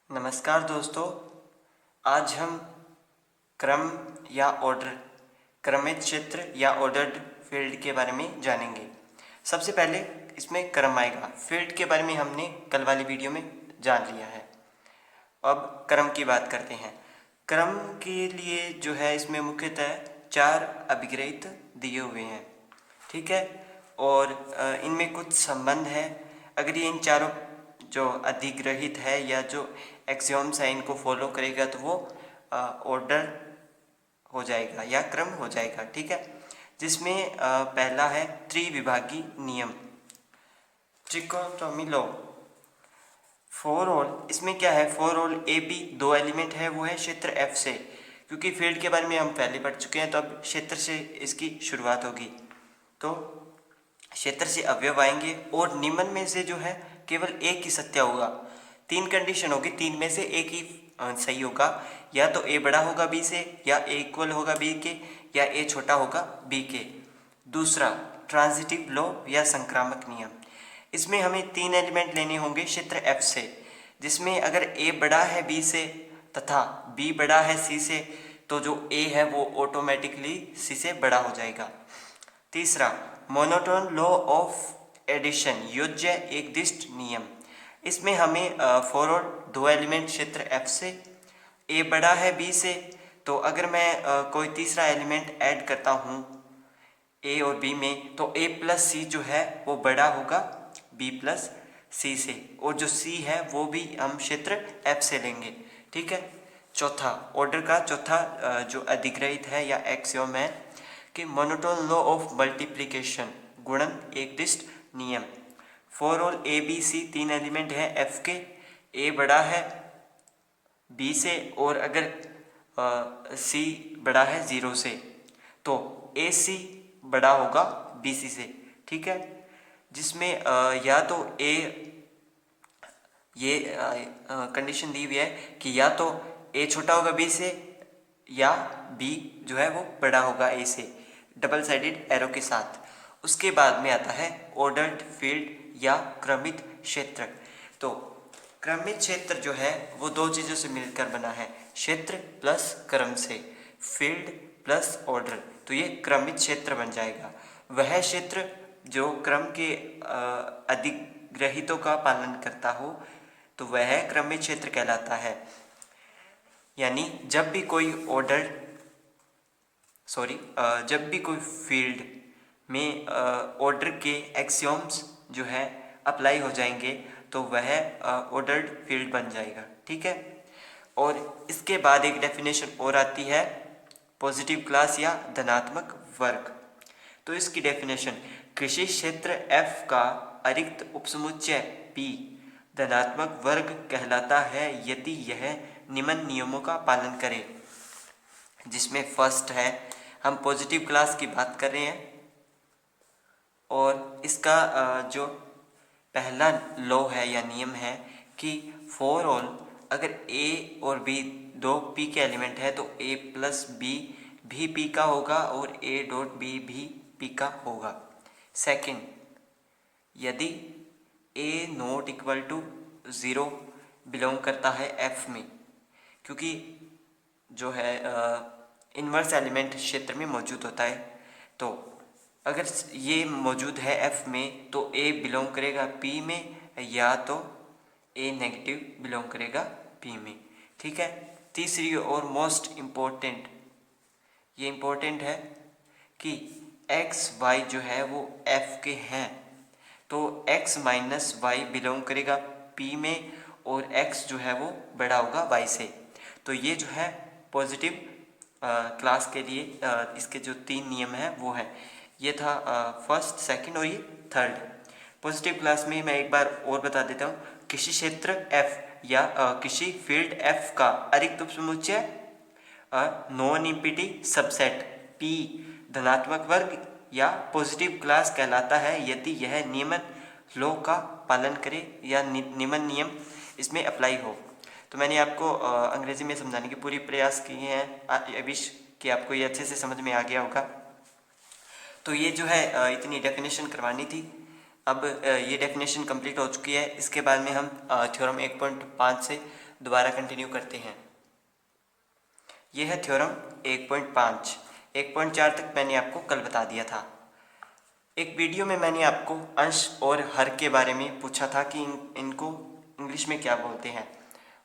नमस्कार दोस्तों। आज हम क्रम या ऑर्डर, क्रमित क्षेत्र या ऑर्डर्ड फील्ड के बारे में जानेंगे। सबसे पहले इसमें क्रम आएगा। फील्ड के बारे में हमने कल वाली वीडियो में जान लिया है। अब क्रम की बात करते हैं। क्रम के लिए जो है इसमें मुख्यतः 4 अभिग्रहित दिए हुए हैं, ठीक है। और इनमें कुछ संबंध है। अगर ये इन चारों जो अधिग्रहित है या जो एक्सियोम्स है इनको फॉलो करेगा तो वो ऑर्डर हो जाएगा या क्रम हो जाएगा, ठीक है। जिसमें पहला है त्रिविभागी नियम, ट्रिकोटोमी लॉ। फॉर ऑल, इसमें क्या है, फॉर ऑल ए बी दो एलिमेंट है, वो है क्षेत्र एफ से। क्योंकि फील्ड के बारे में हम पहले पढ़ चुके हैं तो अब क्षेत्र से इसकी शुरुआत होगी। तो क्षेत्र से अवयव आएंगे और निम्न में से जो है केवल एक ही सत्य होगा। 3 कंडीशन होगी, 3 में से एक ही सही होगा। या तो ए बड़ा होगा बी से, या ए इक्वल होगा बी के, या ए छोटा होगा बी के। दूसरा ट्रांजिटिव लॉ या संक्रामक नियम। इसमें हमें 3 एलिमेंट लेने होंगे क्षेत्र एफ से, जिसमें अगर ए बड़ा है बी से तथा बी बड़ा है सी से तो जो ए है वो ऑटोमेटिकली सी से बड़ा हो जाएगा। तीसरा मोनोटोन लॉ ऑफ एडिशन, योज्य एकदिष्ट नियम। इसमें हमें फॉरवर्ड दो एलिमेंट क्षेत्र एफ से, ए बड़ा है बी से, तो अगर मैं कोई तीसरा एलिमेंट ऐड करता हूँ ए और बी में तो ए प्लस सी जो है वो बड़ा होगा बी प्लस सी से, और जो सी है वो भी हम क्षेत्र एफ से लेंगे, ठीक है। चौथा ऑर्डर का चौथा जो अधिग्रहित है या एक्सियोम है कि मोनोटोन लॉ ऑफ मल्टीप्लिकेशन, गुणन एकदिष्ट नियम। For all A B C 3 element है एफ के, ए बड़ा है बी से और अगर सी बड़ा है 0 से तो ए सी बड़ा होगा बी सी से, ठीक है। जिसमें या तो ए ये कंडीशन दी हुई है कि या तो ए छोटा होगा बी से या बी जो है वो बड़ा होगा ए से, डबल साइडेड एरो के साथ। उसके बाद में आता है ऑर्डर्ड फील्ड या क्रमित क्षेत्र। तो क्रमित क्षेत्र जो है वो दो चीज़ों से मिलकर बना है, क्षेत्र प्लस क्रम से, फील्ड प्लस ऑर्डर, तो ये क्रमित क्षेत्र बन जाएगा। वह क्षेत्र जो क्रम के अधिग्रहितों का पालन करता हो तो वह क्रमित क्षेत्र कहलाता है। यानी जब भी कोई जब भी कोई फील्ड में ऑर्डर के एक्सियोम्स जो है अप्लाई हो जाएंगे तो वह ऑर्डर्ड फील्ड बन जाएगा, ठीक है। और इसके बाद एक डेफिनेशन और आती है पॉजिटिव क्लास या धनात्मक वर्ग। तो इसकी डेफिनेशन, किसी क्षेत्र F का अरिक्त उपसमुच्चय P धनात्मक वर्ग कहलाता है यदि यह निम्न नियमों का पालन करे। जिसमें फर्स्ट है, हम पॉजिटिव क्लास की बात कर रहे हैं और इसका जो पहला लॉ है या नियम है कि फॉर ऑल अगर A और B दो P के एलिमेंट है तो A प्लस बी भी P का होगा और A डॉट B भी P का होगा। सेकंड, यदि A not equal to 0 belong करता है F में, क्योंकि जो है इन्वर्स एलिमेंट क्षेत्र में मौजूद होता है, तो अगर ये मौजूद है F में तो A बिलोंग करेगा P में या तो A नेगेटिव बिलोंग करेगा P में, ठीक है। तीसरी और मोस्ट इम्पोर्टेंट, ये इम्पोर्टेंट है कि x y जो है वो F के हैं तो x माइनस वाई बिलोंग करेगा P में और x जो है वो बड़ा होगा y से। तो ये जो है पॉजिटिव क्लास के लिए इसके जो 3 नियम हैं वो है। ये था फर्स्ट, सेकंड और ये थर्ड। पॉजिटिव क्लास में मैं एक बार और बता देता हूँ, किसी क्षेत्र F या किसी फील्ड F का अरिक्त उपसमुच्चय नॉन इम्पिटी सबसेट P धनात्मक वर्ग या पॉजिटिव क्लास कहलाता है यदि यह नियमन लॉ का पालन करे या निम्न नियम इसमें अप्लाई हो। तो मैंने आपको अंग्रेजी में समझाने की पूरी प्रयास किए हैं, आई विश कि आपको ये अच्छे से समझ में आ गया होगा। तो ये जो है इतनी डेफिनेशन करवानी थी। अब ये डेफिनेशन कंप्लीट हो चुकी है। इसके बाद में हम थ्योरम 1.5 से दोबारा कंटिन्यू करते हैं। यह है थ्योरम 1.5। 1.4 तक मैंने आपको कल बता दिया था। एक वीडियो में मैंने आपको अंश और हर के बारे में पूछा था कि इनको इंग्लिश में क्या बोलते हैं।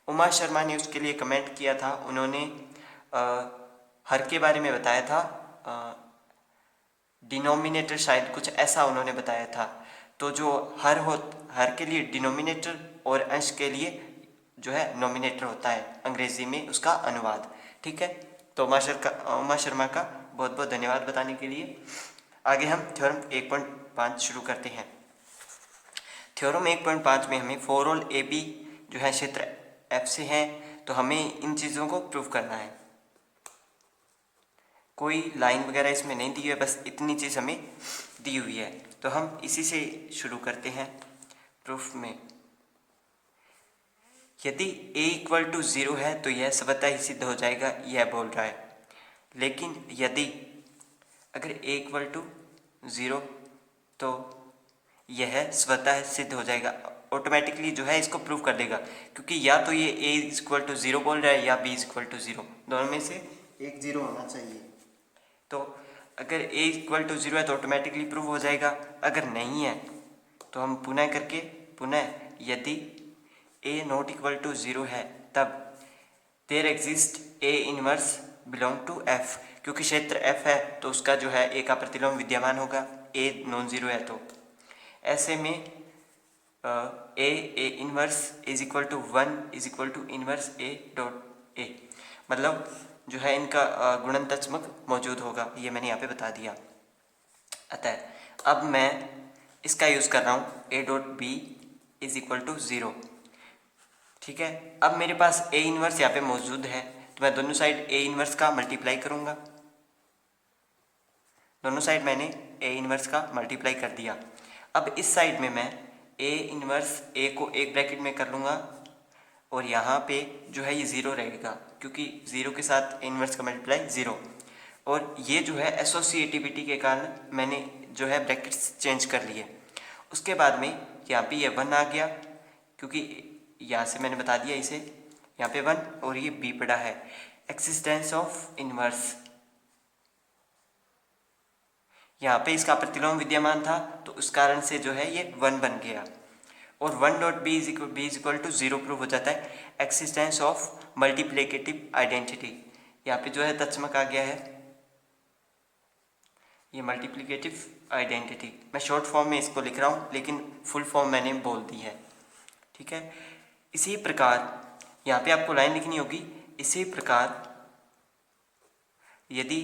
उमा शर्मा ने उसके लिए कमेंट किया था। उन्होंने हर के बारे में बताया था, डिनोमिनेटर शायद कुछ ऐसा उन्होंने बताया था। तो जो हर के लिए डिनोमिनेटर और अंश के लिए जो है नोमिनेटर होता है अंग्रेजी में उसका अनुवाद। ठीक है, तो उमा शर्मा का बहुत बहुत धन्यवाद बताने के लिए। आगे हम थ्योरम 1.5 शुरू करते हैं। थ्योरम 1.5 में हमें फोर ऑल ए बी जो है क्षेत्र एफ से है, तो हमें इन चीज़ों को प्रूव करना है। कोई लाइन वगैरह इसमें नहीं दी हुई है, बस इतनी चीज़ हमें दी हुई है। तो हम इसी से शुरू करते हैं प्रूफ में। यदि a इक्वल टू 0 है तो यह स्वतः ही सिद्ध हो जाएगा, यह बोल रहा है। लेकिन यदि अगर a इक्वल टू 0 तो यह स्वतः सिद्ध हो जाएगा, ऑटोमेटिकली जो है इसको प्रूव कर देगा, क्योंकि या तो ये a इक्वल टू 0 बोल रहा है या b इक्वल टू 0, दोनों में से एक 0 होना चाहिए। तो अगर a इक्वल टू 0 है तो ऑटोमेटिकली प्रूव हो जाएगा। अगर नहीं है तो हम पुनः यदि a नॉट इक्वल टू 0 है तब there exist a inverse belong to f, क्योंकि क्षेत्र f है तो उसका जो है a का प्रतिलोम विद्यमान होगा, a नॉन जीरो है। तो ऐसे में a inverse is equal to 1 is equal to inverse a dot a, मतलब जो है इनका गुणनतत्मक मौजूद होगा। ये मैंने यहाँ पे बता दिया। अतः अब मैं इसका यूज़ कर रहा हूँ a dot B is equal to 0। ठीक है, अब मेरे पास a इनवर्स यहाँ पे मौजूद है, तो मैं दोनों साइड a इनवर्स का मल्टीप्लाई करूँगा। दोनों साइड मैंने a इनवर्स का मल्टीप्लाई कर दिया। अब इस साइड में मैं a इनवर्स a को एक ब्रैकेट में कर लूँगा और यहाँ पे जो है ये 0 रहेगा, क्योंकि 0 के साथ a इनवर्स का मल्टीप्लाई 0। और ये जो है एसोसिएटिविटी के कारण मैंने जो है ब्रैकेट्स चेंज कर लिए। उसके बाद में यहाँ पे ये 1 आ गया, क्योंकि यहाँ से मैंने बता दिया इसे, यहाँ पे 1 और ये b पड़ा है। एक्सिस्टेंस ऑफ इनवर्स, यहाँ पे इसका प्रतिलोम विद्यमान था तो उस कारण से जो है ये 1 बन गया। और 1 dot B is equal to 0 prove हो जाता है। एक्सिस्टेंस ऑफ मल्टीप्लिकेटिव आइडेंटिटी, यहाँ पे जो है तत्समक आ गया है ये मल्टीप्लिकेटिव आइडेंटिटी। मैं शॉर्ट फॉर्म में इसको लिख रहा हूँ लेकिन फुल फॉर्म मैंने बोल दी है। ठीक है, इसी प्रकार यहाँ पे आपको लाइन लिखनी होगी। इसी प्रकार यदि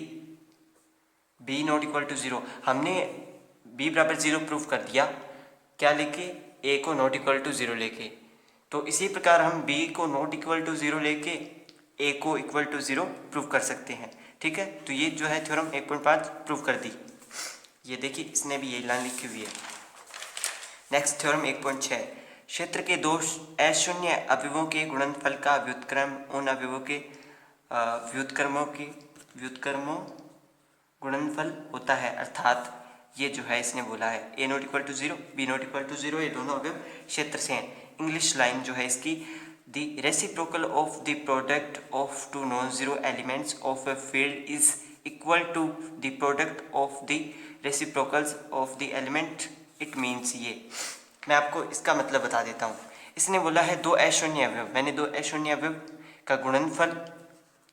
b नॉट इक्वल टू 0, हमने b बराबर 0 प्रूफ कर दिया, क्या लेके, a को नॉट इक्वल टू 0 लेके। तो इसी प्रकार हम b को नॉट इक्वल टू 0 लेके a को इक्वल टू 0 प्रूव कर सकते हैं। ठीक है, तो ये जो है थ्योरम 1.5 प्रूव कर दी। ये देखिए इसने भी यही लाइन लिखी हुई है। नेक्स्ट थ्योरम 1.6, क्षेत्र के दो अशून्य अवयवों के गुणनफल का व्युत्क्रम उन अवयवों के व्युत्क्रमों गुणनफल होता है। अर्थात ये जो है इसने बोला है a not equal to 0 b not equal to 0, ये दोनों अवयव क्षेत्र से हैं। इंग्लिश लाइन जो है इसकी, the reciprocal of the product of two non zero elements of a field is equal to the product of the reciprocals of the element. It means, ये मैं आपको इसका मतलब बता देता हूँ। इसने बोला है दो अशून्य अवयव, मैंने दो अशून्य अवयव का गुणनफल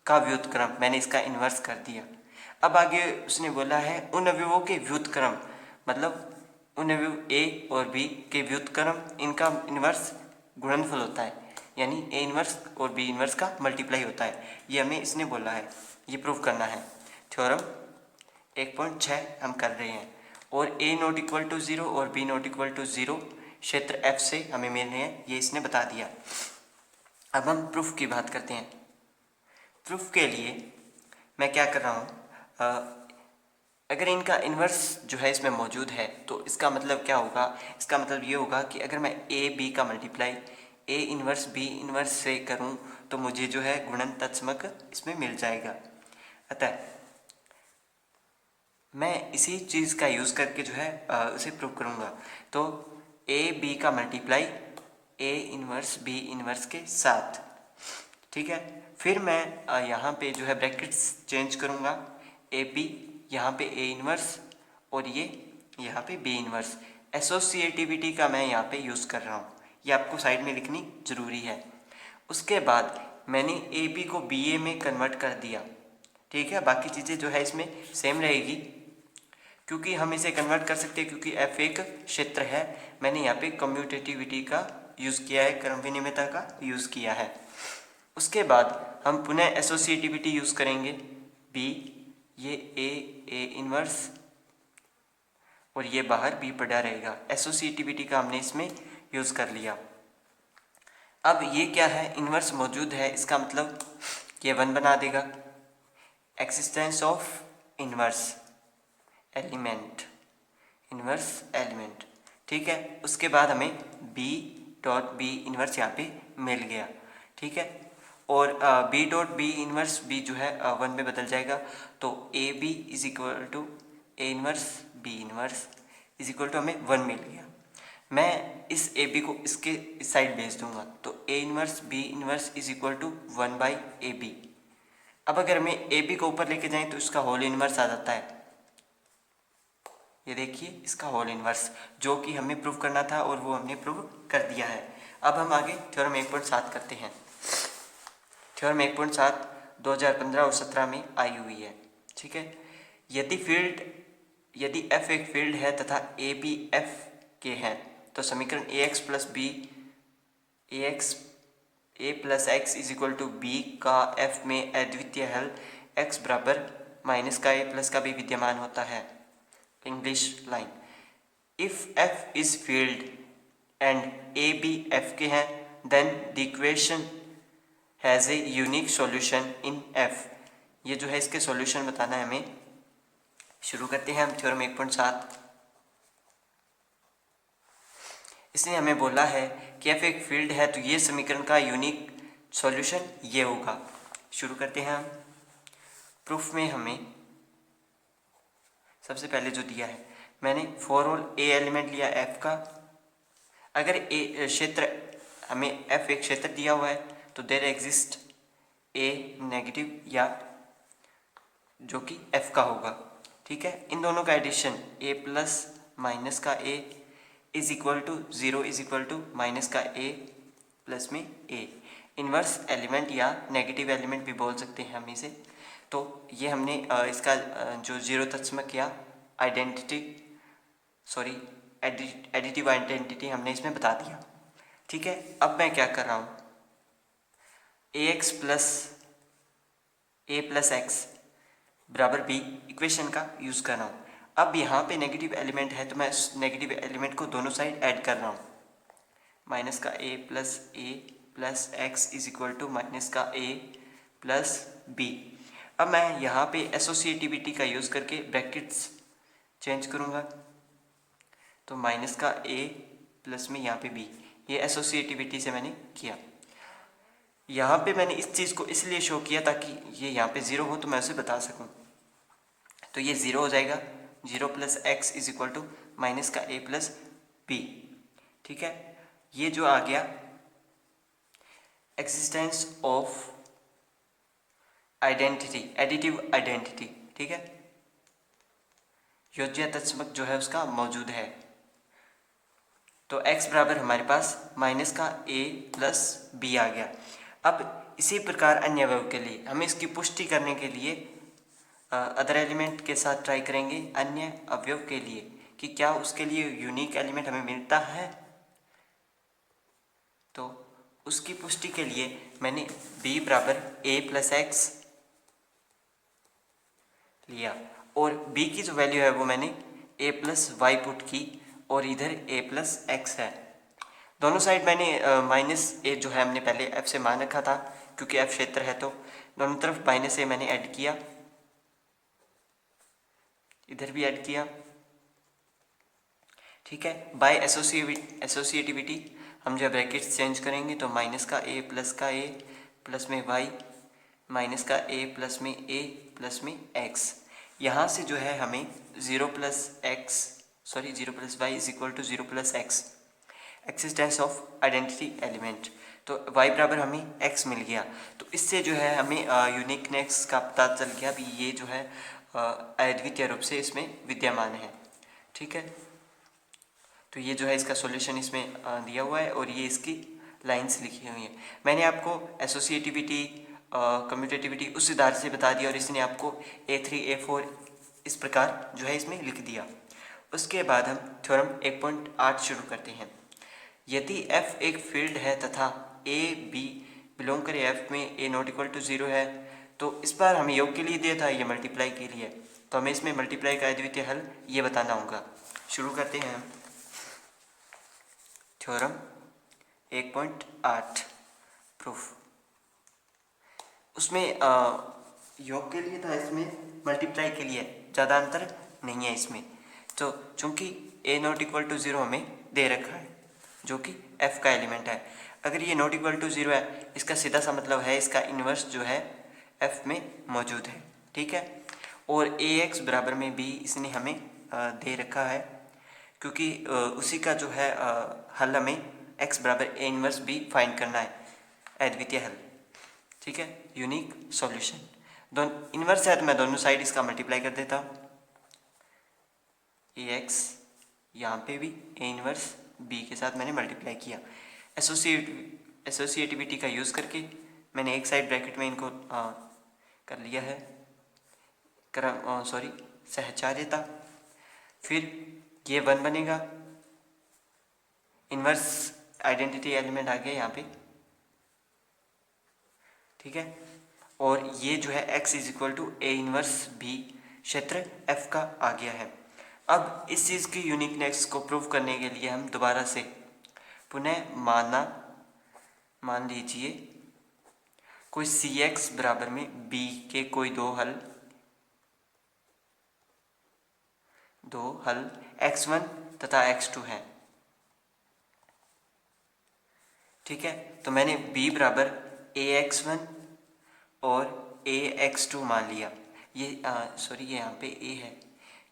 का व्युत्क्रम मैंने इसका इन्वर्स कर दिया। अब आगे उसने बोला है उन अवयवों के व्युत्क्रम, मतलब उन अवयव a और b के व्युत्क्रम, इनका इन्वर्स गुणनफल होता है, यानी a इन्वर्स और b इन्वर्स का मल्टीप्लाई होता है। ये हमें इसने बोला है, ये प्रूव करना है। थ्योरम 1.6 हम कर रहे हैं। और a नॉट इक्वल टू 0 और b नॉट इक्वल टू 0 क्षेत्र f से हमें मिल रहे हैं, ये इसने बता दिया। अब हम प्रूफ की बात करते हैं। प्रूफ के लिए मैं क्या कर रहा हूँ, अगर इनका इन्वर्स जो है इसमें मौजूद है तो इसका मतलब क्या होगा, इसका मतलब ये होगा कि अगर मैं a b का multiply a inverse b inverse से करूं तो मुझे जो है गुणन तत्समक इसमें मिल जाएगा। अतः मैं इसी चीज़ का यूज़ करके जो है उसे प्रूव करूँगा। तो a b का multiply a inverse b inverse के साथ, ठीक है। फिर मैं यहाँ पे जो है ब्रैकेट्स चेंज करूँगा, ए पी यहाँ पे ए इनवर्स और ये यहाँ पे बी इनवर्स। एसोसिएटिविटी का मैं यहाँ पे यूज़ कर रहा हूँ, ये आपको साइड में लिखनी ज़रूरी है। उसके बाद मैंने ए पी को बी ए में कन्वर्ट कर दिया, ठीक है। बाकी चीज़ें जो है इसमें सेम रहेगी, क्योंकि हम इसे कन्वर्ट कर सकते हैं, क्योंकि एफ एक क्षेत्र है। मैंने यहाँ पे कम्यूटेटिविटी का यूज़ किया है, क्रम विनिमयता का यूज़ किया है। उसके बाद हम पुनः एसोसिएटिविटी यूज़ करेंगे, बी ये ए इनवर्स और ये बाहर बी पड़ा रहेगा। एसोसिएटिविटी का हमने इसमें यूज़ कर लिया। अब ये क्या है, इनवर्स मौजूद है, इसका मतलब ये 1 बना देगा। एक्सिस्टेंस ऑफ इनवर्स एलिमेंट, ठीक है। उसके बाद हमें बी डॉट बी इनवर्स यहाँ पे मिल गया, ठीक है। और B dot B inverse B जो है 1 में बदल जाएगा, तो A B is equal to A inverse B inverse is equal to हमें 1 मिल गया। मैं इस ए बी को इसके इस साइड भेज दूंगा, तो A inverse B inverse is equal to 1 by A B. अब अगर हमें ए बी को ऊपर लेके जाएं तो इसका होल इनवर्स आ जाता है, ये देखिए इसका होल इनवर्स, जो कि हमें प्रूव करना था और वो हमने प्रूव कर दिया है। अब हम आगे थ्योरम 1.7 करते हैं। थ्योरम 1.7 2015 और 17 में आई हुई है, ठीक है। यदि एफ एक फील्ड है तथा ए बी एफ के हैं, तो समीकरण a x plus b a plus x is equal to b का एफ में अद्वितीय हल एक्स बराबर माइनस का ए प्लस का भी विद्यमान होता है। English line, if F is field and A B F के हैं, then the equation has a unique solution in F. ये जो है इसके सॉल्यूशन बताना है हमें। शुरू करते हैं हम थ्योरम 1.7। इसने हमें बोला है कि एफ एक फील्ड है, तो ये समीकरण का यूनिक सॉल्यूशन ये होगा। शुरू करते हैं हम। प्रूफ में हमें सबसे पहले जो दिया है, मैंने फॉर ऑल ए एलिमेंट लिया एफ का। अगर ए क्षेत्र हमें एफ एक क्षेत्र दिया हुआ है, तो देयर एग्जिस्ट ए नेगेटिव या जो कि एफ का होगा, ठीक है। इन दोनों का एडिशन ए प्लस माइनस का a is equal to 0 is equal to minus का ए प्लस में ए। इन्वर्स एलिमेंट या नेगेटिव एलिमेंट भी बोल सकते हैं हम इसे। तो ये हमने इसका जो जीरो तत्सम किया एडिटिव आइडेंटिटी हमने इसमें बता दिया, ठीक है। अब मैं क्या कर रहा हूँ, ए एक्स एक्स बराबर बी इक्वेशन का यूज़ कर रहा हूँ। अब यहाँ पे नेगेटिव एलिमेंट है, तो मैं उस नेगेटिव एलिमेंट को दोनों साइड ऐड कर रहा हूँ। माइनस का ए plus x is equal to minus का ए प्लस बी। अब मैं यहाँ पे एसोसिएटिविटी का यूज़ करके ब्रैकेट्स चेंज करूँगा, तो माइनस का ए प्लस में यहाँ पे बी, ये एसोसिएटिविटी से मैंने किया। यहाँ पे मैंने इस चीज़ को इसलिए शो किया ताकि ये यहाँ पे 0 हो तो मैं उसे बता सकूँ। तो ये 0 हो जाएगा, 0 plus x is equal to minus का ए प्लस बी, ठीक है। ये जो आ गया existence of identity, additive identity, ठीक है। योज्य तत्समक जो है उसका मौजूद है। तो x बराबर हमारे पास माइनस का a प्लस बी आ गया। अब इसी प्रकार अन्य अवयव के लिए हमें इसकी पुष्टि करने के लिए अदर एलिमेंट के साथ ट्राई करेंगे अन्य अवयव के लिए कि क्या उसके लिए यूनिक एलिमेंट हमें मिलता है। तो उसकी पुष्टि के लिए मैंने b बराबर a प्लस एक्स लिया और b की जो वैल्यू है वो मैंने a प्लस वाई पुट की और इधर a प्लस एक्स है। दोनों साइड मैंने माइनस ए जो है हमने पहले f से मान रखा था, क्योंकि f क्षेत्र है तो दोनों तरफ माइनस ए मैंने ऐड किया, इधर भी ऐड किया, ठीक है। बाय एसोसिएटिविटी हम जब ब्रैकेट्स चेंज करेंगे तो माइनस का ए प्लस में वाई माइनस का ए प्लस में एक्स। यहाँ से जो है हमें 0 plus Y is equal to 0 plus X, existence of identity element. तो y बराबर हमें x मिल गया। तो इससे जो है हमें यूनिकनेस का पता चल गया भी ये जो है अद्वितीय रूप से इसमें विद्यमान है। ठीक है, तो ये जो है इसका सॉल्यूशन इसमें दिया हुआ है और ये इसकी लाइंस लिखी हुई हैं। मैंने आपको एसोसिएटिविटी कम्यूटेटिविटी उस आधार से बता दिया और इसने आपको A3 A4 इस प्रकार जो है इसमें लिख दिया। उसके बाद हम थ्योरम 1.8 शुरू करते हैं। यदि f एक फील्ड है तथा a b बिलोंग करे f में a नॉट इक्वल टू 0 है, तो इस बार हमें योग के लिए दिया था, ये मल्टीप्लाई के लिए, तो हमें इसमें मल्टीप्लाई का अद्वितीय हल ये बताना होगा। शुरू करते हैं हम थ्योरम 1.8 प्रूफ। उसमें योग के लिए था, इसमें मल्टीप्लाई के लिए ज़्यादा अंतर नहीं है इसमें। तो चूंकि a नॉट इक्वल टू 0 हमें दे रखा है जो कि f का एलिमेंट है, अगर ये नॉट इक्वल टू 0 है इसका सीधा सा मतलब है इसका इन्वर्स जो है f में मौजूद है। ठीक है, और ax बराबर में b इसने हमें दे रखा है, क्योंकि उसी का जो है हल हमें x बराबर a इन्वर्स b फाइंड करना है, अद्वितीय हल। ठीक है, यूनिक सॉल्यूशन। दोनों इन्वर्स है तो मैं दोनों साइड इसका मल्टीप्लाई कर देता हूँ। ax यहाँ पे भी a इन्वर्स b के साथ मैंने मल्टीप्लाई किया। एसोसिएटिविटी का यूज़ करके मैंने एक साइड ब्रैकेट में इनको कर लिया है, सहचार्यता। फिर ये 1 बनेगा, इन्वर्स आइडेंटिटी एलिमेंट आ गया यहाँ पे। ठीक है, और ये जो है x is equal to a inverse b क्षेत्र f का आ गया है। अब इस चीज़ की यूनिकनेस को प्रूव करने के लिए हम दोबारा से पुनः मान लीजिए कोई Cx बराबर में b के कोई दो हल x1 तथा x2 है। ठीक है, तो मैंने b बराबर ax1 और ax2 मान लिया। ये ये यहाँ पे a है,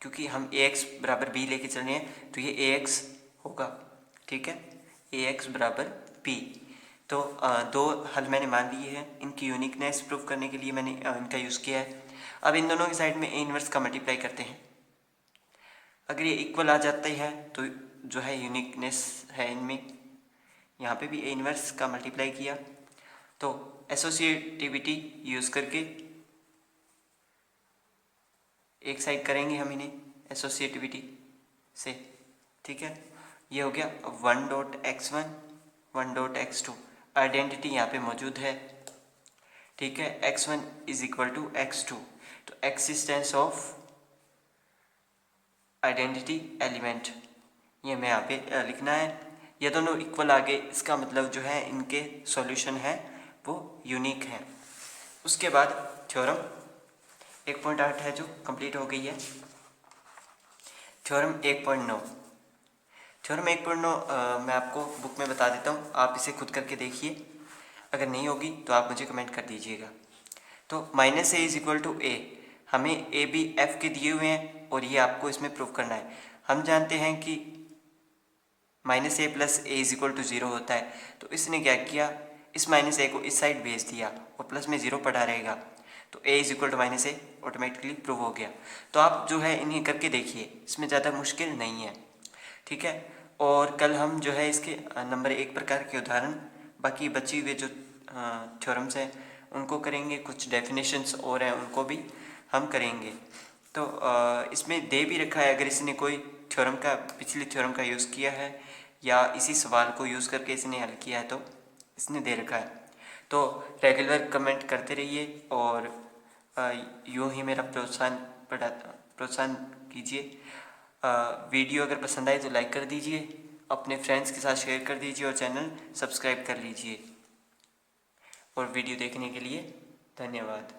क्योंकि हम ax बराबर b लेके चल रहे हैं तो ये ax होगा। ठीक है, ax बराबर b। तो दो हल मैंने मान लिए हैं, इनकी यूनिकनेस प्रूफ करने के लिए मैंने इनका यूज़ किया है। अब इन दोनों की साइड में a इन्वर्स का मल्टीप्लाई करते हैं। अगर ये इक्वल आ जाता है तो जो है यूनिकनेस है इनमें। यहाँ पे भी a इन्वर्स का मल्टीप्लाई किया, तो एसोसिएटिविटी यूज़ करके एक साइड करेंगे हम इन्हें एसोसिएटिविटी से। ठीक है, ये हो गया 1.x1 1.x2, आइडेंटिटी यहाँ पे मौजूद है। ठीक है, x1 is equal to x2, तो एक्सिस्टेंस ऑफ आइडेंटिटी एलिमेंट ये मैं यहाँ पे लिखना है। ये दोनों इक्वल आ गए, इसका मतलब जो है इनके सॉल्यूशन है वो यूनिक है। उसके बाद थ्योरम 1.8 है जो कंप्लीट हो गई है। थ्योरम 1.9। थ्योरम 1.9 मैं आपको बुक में बता देता हूँ, आप इसे खुद करके देखिए, अगर नहीं होगी तो आप मुझे कमेंट कर दीजिएगा। तो -a is equal to a, हमें a b f के दिए हुए हैं और ये आपको इसमें प्रूव करना है। हम जानते हैं कि -a plus a is equal to 0 होता है, तो इसने क्या किया, इस -a को इस साइड भेज दिया और प्लस में 0 पड़ा रहेगा, तो a is equal to -a automatically prove हो गया। तो आप जो है इन्हें करके देखिए, इसमें ज़्यादा मुश्किल नहीं है। ठीक है, और कल हम जो है इसके नंबर 1 प्रकार के उदाहरण, बाकी बची हुए जो थ्योरम्स हैं उनको करेंगे, कुछ डेफिनेशंस और हैं उनको भी हम करेंगे। तो इसमें दे भी रखा है, अगर इसने कोई थ्योरम का पिछली थ्योरम का यूज़ किया है या इसी सवाल को यूज़ करके इसने हल किया है तो इसने दे रखा है। तो रेगुलर कमेंट करते रहिए और यूँ ही मेरा प्रोत्साहन कीजिए। वीडियो अगर पसंद आए तो लाइक कर दीजिए, अपने फ्रेंड्स के साथ शेयर कर दीजिए और चैनल सब्सक्राइब कर लीजिए। और वीडियो देखने के लिए धन्यवाद।